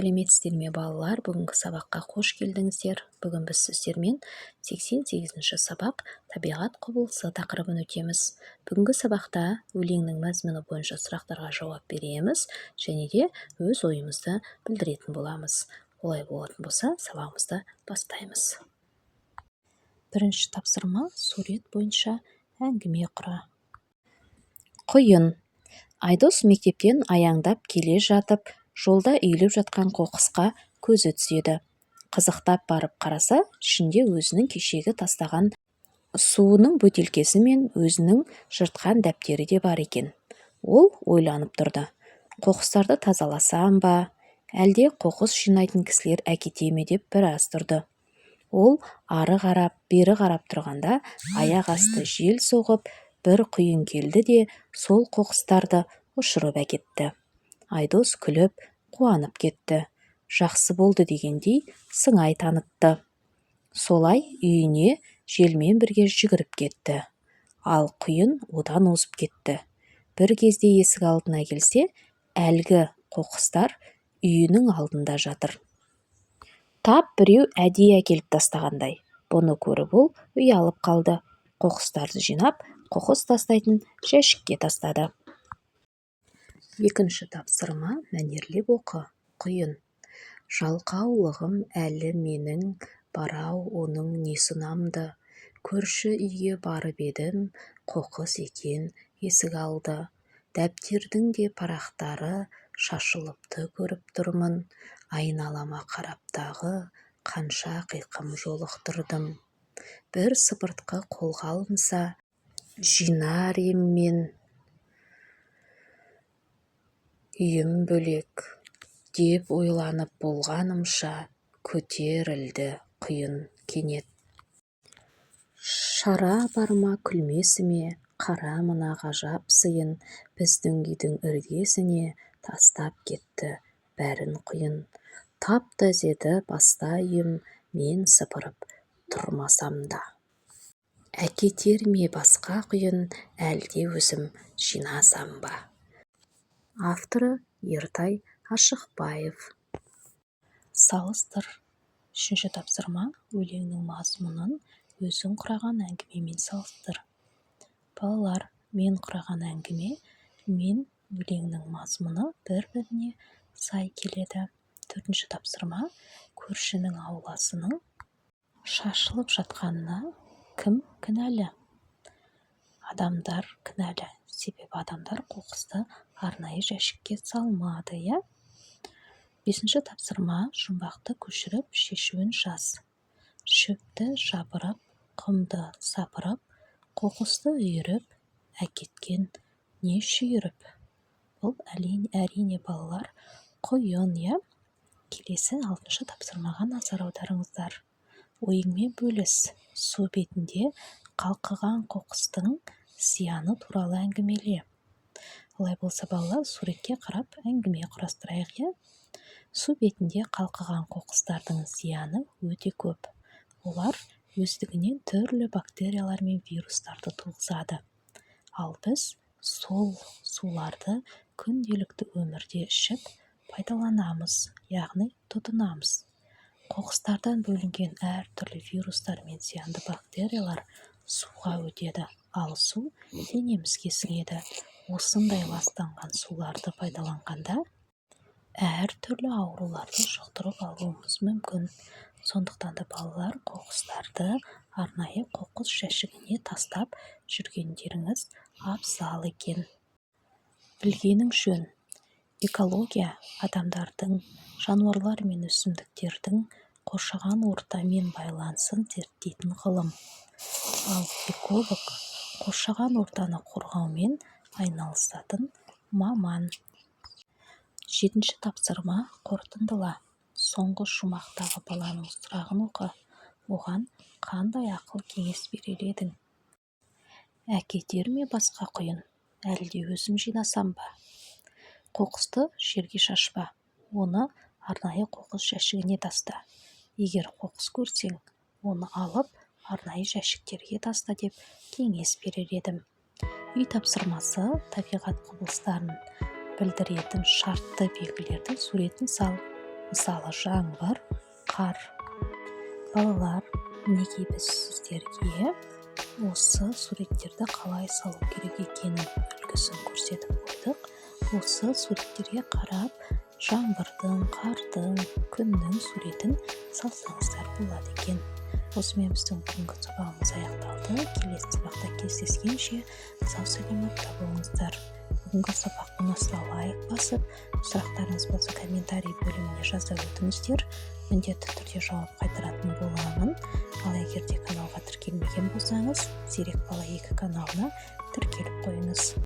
Сәлеметсіздер ме балалар? Бүгінгі сабаққа қош келдіңіздер. Бүгін біз сіздермен 88-ші сабақ табиғат құбылысы тақырыбын өтеміз. Бүгінгі сабақта өлеңнің мазмұны бойынша сұрақтарға жауап береміз және де өз ойымызды білдіретін боламыз. Олай болатын болса, сабағымызды бастаймыз. Бірінші тапсырма сурет бойынша әңгіме құра. Құйын. Айдос мектептен аяңдап келе жатып, жолда үйіліп жатқан қоқысқа көзі түседі. Қызықтап барып қараса, ішінде өзінің кешегі тастаған суының бөтелкесі мен өзінің жыртқан дәптері де бар екен. Ол ойланып тұрды. Қоқыстарды тазаласам ба, әлде қоқыс жинайтын кісілер әкете ме деп біраз тұрды. Ол ары қарап, бері қарап тұрғанда, аяқ асты жел соғып, бір құйын келді де сол қоқыстарды ұшырып әкетті. Айдос күліп, қуанып кетті. Жақсы болды дегендей сыңай танытты. Солай үйіне желмен бірге жүгіріп кетті. Ал құйын одан озып кетті. Bir кезде есік алдына келсе, әлгі қоқыстар үйінің алдында жатыр. Тап біреу әдейі әкеліп тастағандай. Бұны көріп ол ұялып қалды. Қоқыстарды жинап, қоқыс тастайтын жәшікке тастады. Екінші тапсырма мәнерлеп оқы. Құйын. Жалқаулығым әлі менің, барау оның несі ұнамды. Көрші үйге барып едім, қоқыс екен есік алды. Дәптердің де парақтары шашылыпты көріп тұрмын. Айналама қараптағы қанша қиқым жолықтырдым. Бір сыпыртқы қолға алынса, жинар ем мен үйім бөлек, деп ойланып болғанымша көтерілді құйын кенет. Шара барма күлмесіме, қара мына ғажап сыйын, біздің үйдің іргесіне тастап кетті бәрін құйын. Тап-таз еді баста үйім, мен сыпырып тұрмасам да. Әкетер ме басқа құйын, әлде өзім жинасам ба? Авторы Ертай Ашықбаев. Салыстыр. Үшінші тапсырма өлеңнің мазмұнын өзің құраған әңгімемен салыстыр. Балалар, мен құраған әңгіме мен өлеңнің мазмұны бір-біріне сай келеді. Төртінші тапсырма көршінің ауласының шашылып жатқанына кім кінәлі? Адамдар кінәлі, себебі адамдар қоқысты арнайы жәшікке салмады, я? Бесінші тапсырма жұмбақты көшіріп шешуін жаз. Шөпті жабырып, құмды сапырып, қоқысты үйіріп, әкеткен не шүйіріп? Бұл әрине балалар құйын, я? Келесі алтыншы тапсырмаға назар аударыңыздар. Ойыңмен бөліс. Су бетінде қалқыған қоқыстың зияны туралы әңгімеле. Олай болса балалар, суретке қарап әңгіме құрастырайық, я? Су бетінде қалқыған қоқыстардың зияны өте көп. Олар өздігінен түрлі бактериялар мен вирустарды туғызады. Ал біз сол суларды күнделікті өмірде ішіп пайдаланамыз, яғни тұтынамыз. Қоқыстардан бөлінген әртүрлі вирустар мен зиянды бактериялар суға өтеді, ал су денемізге сіңеді. Осындай ластанған суларды пайдаланғанда әртүрлі ауруларды жұқтырып алуымыз мүмкін. Сондықтан да балалар қоқыстарды арнайы қоқыс жәшігіне тастап жүргендеріңіз абзал екен. Білгенің жөн. Экология адамдардың, жануарлар мен өсімдіктердің қоршаған ортамен байланысын зерттейтін ғылым. Ал эколог қоршаған ортаны қорғаумен айналысатын маман. Жетінші тапсырма қорытындыла. Соңғы шумақтағы баланың сұрағын оқы. Оған қандай ақыл кеңес берер едің? Әкетер ме басқа құйын, әлде өзім жинасам ба? Қоқысты жерге шашпа, оны арнайы қоқыс жәшігіне таста. Егер қоқыс көрсең, оны алып арнайы жәшіктерге таста деп кеңес берер едім. Үй тапсырмасы табиғат құбылыстарын білдіретін шартты белгілердің суретін сал. мысалы жаңбыр, қар. Балалар, мінекей біз сіздерге осы суреттерді қалай салу керек екенін үлгісін көрсетіп қойдық. Осы суреттерге қарап, жаңбырдың, қардың, күннің суретін салсаңыздар болады екен. Осымен біздің бүгінгі сабағымыз аяқталды. Келесі сабақта кездескенше сау саламатта болыңыздар. Бүгінгі сабақ ұнаса лайк басып, сұрақтарыңыз болса комментарий бөліміне жаза өтіңіздер. Міндетті түрде жауап қайтаратын боламын. Ал егер де каналға тіркелмеген болсаңыз, Зерек Бала 2 каналына тіркеліп қойыңыз.